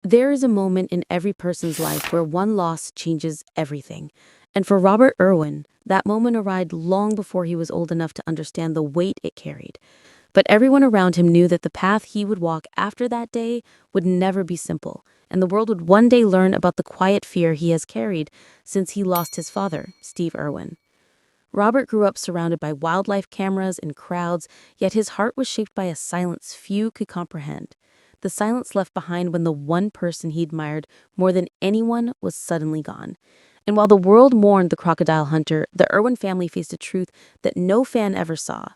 There is a moment in every person's life where one loss changes everything. And for Robert Irwin, that moment arrived long before he was old enough to understand the weight it carried. But everyone around him knew that the path he would walk after that day would never be simple, and the world would one day learn about the quiet fear he has carried since he lost his father, Steve Irwin. Robert grew up surrounded by wildlife cameras and crowds, yet his heart was shaped by a silence few could comprehend. The silence left behind when the one person he admired more than anyone was suddenly gone. And while the world mourned the crocodile hunter, the Irwin family faced a truth that no fan ever saw.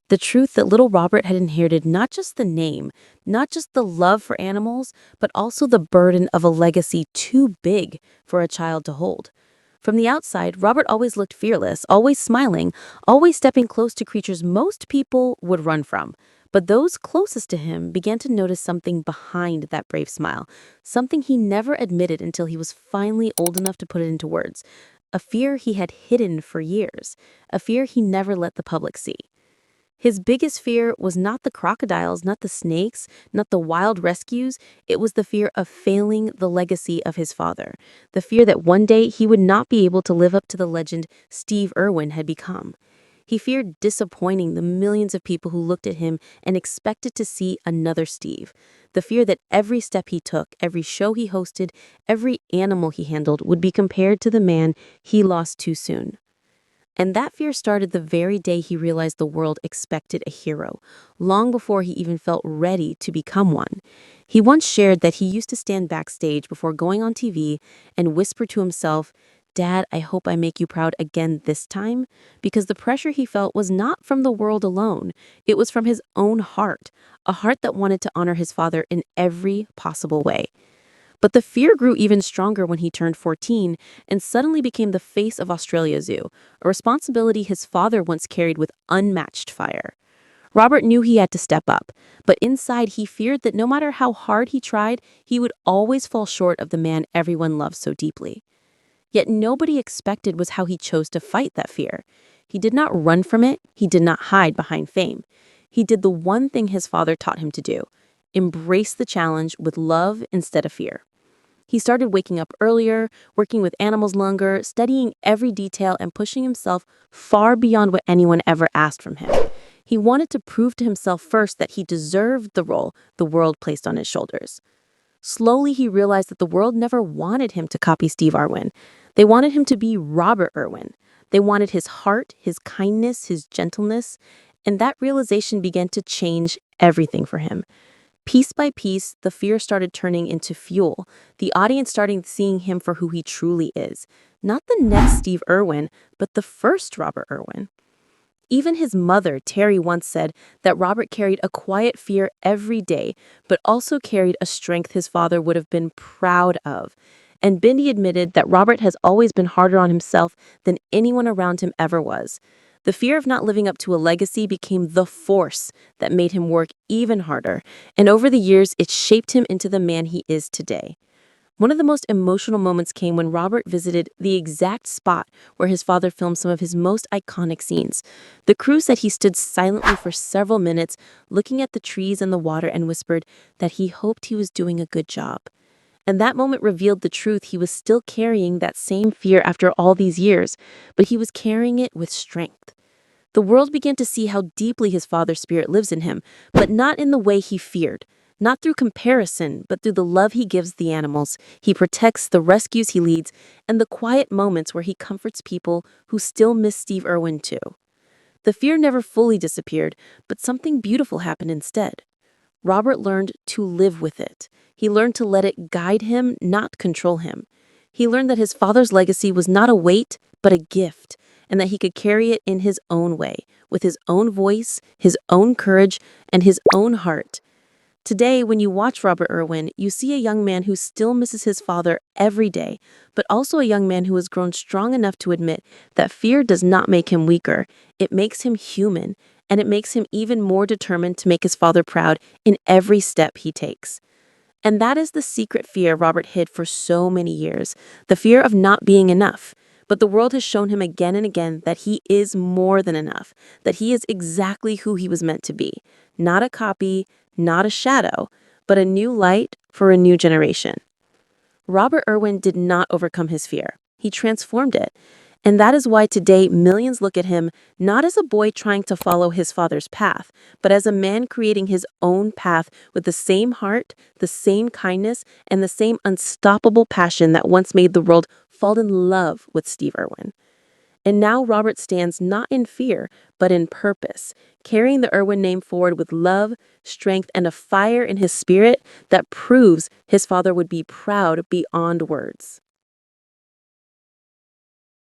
The truth that little Robert had inherited not just the name, not just the love for animals, but also the burden of a legacy too big for a child to hold. From the outside, Robert always looked fearless, always smiling, always stepping close to creatures most people would run from. But those closest to him began to notice something behind that brave smile, something he never admitted until he was finally old enough to put it into words. A fear he had hidden for years, a fear he never let the public see. His biggest fear was not the crocodiles, not the snakes, not the wild rescues. It was the fear of failing the legacy of his father, the fear that one day he would not be able to live up to the legend Steve Irwin had become. He feared disappointing the millions of people who looked at him and expected to see another Steve. The fear that every step he took, every show he hosted, every animal he handled would be compared to the man he lost too soon. And that fear started the very day he realized the world expected a hero, long before he even felt ready to become one. He once shared that he used to stand backstage before going on TV and whisper to himself, "Dad, I hope I make you proud again this time," because the pressure he felt was not from the world alone. It was from his own heart, a heart that wanted to honor his father in every possible way. But the fear grew even stronger when he turned 14 and suddenly became the face of Australia Zoo, a responsibility his father once carried with unmatched fire. Robert knew he had to step up, but inside he feared that no matter how hard he tried, he would always fall short of the man everyone loves so deeply. Yet nobody expected was how he chose to fight that fear. He did not run from it, he did not hide behind fame. He did the one thing his father taught him to do: embrace the challenge with love instead of fear. He started waking up earlier, working with animals longer, studying every detail, and pushing himself far beyond what anyone ever asked from him. He wanted to prove to himself first that he deserved the role the world placed on his shoulders. Slowly, he realized that the world never wanted him to copy Steve Irwin. They wanted him to be Robert Irwin. They wanted his heart, his kindness, his gentleness, and that realization began to change everything for him. Piece by piece, the fear started turning into fuel, the audience starting seeing him for who he truly is. Not the next Steve Irwin, but the first Robert Irwin. Even his mother, Terry, once said that Robert carried a quiet fear every day, but also carried a strength his father would have been proud of. And Bindi admitted that Robert has always been harder on himself than anyone around him ever was. The fear of not living up to a legacy became the force that made him work even harder, and over the years, it shaped him into the man he is today. One of the most emotional moments came when Robert visited the exact spot where his father filmed some of his most iconic scenes. The crew said he stood silently for several minutes, looking at the trees and the water, and whispered that he hoped he was doing a good job. And that moment revealed the truth. He was still carrying that same fear after all these years, but he was carrying it with strength. The world began to see how deeply his father's spirit lives in him, but not in the way he feared. Not through comparison, but through the love he gives the animals, he protects, the rescues he leads, and the quiet moments where he comforts people who still miss Steve Irwin too. The fear never fully disappeared, but something beautiful happened instead. Robert learned to live with it. He learned to let it guide him, not control him. He learned that his father's legacy was not a weight, but a gift, and that he could carry it in his own way, with his own voice, his own courage, and his own heart. Today, when you watch Robert Irwin, you see a young man who still misses his father every day, but also a young man who has grown strong enough to admit that fear does not make him weaker. It makes him human, and it makes him even more determined to make his father proud in every step he takes. And that is the secret fear Robert hid for so many years, the fear of not being enough. But the world has shown him again and again that he is more than enough, that he is exactly who he was meant to be. Not a copy, not a shadow, but a new light for a new generation. Robert Irwin did not overcome his fear. He transformed it. And that is why today millions look at him not as a boy trying to follow his father's path, but as a man creating his own path with the same heart, the same kindness, and the same unstoppable passion that once made the world fall in love with Steve Irwin. And now Robert stands not in fear, but in purpose, carrying the Irwin name forward with love, strength, and a fire in his spirit that proves his father would be proud beyond words.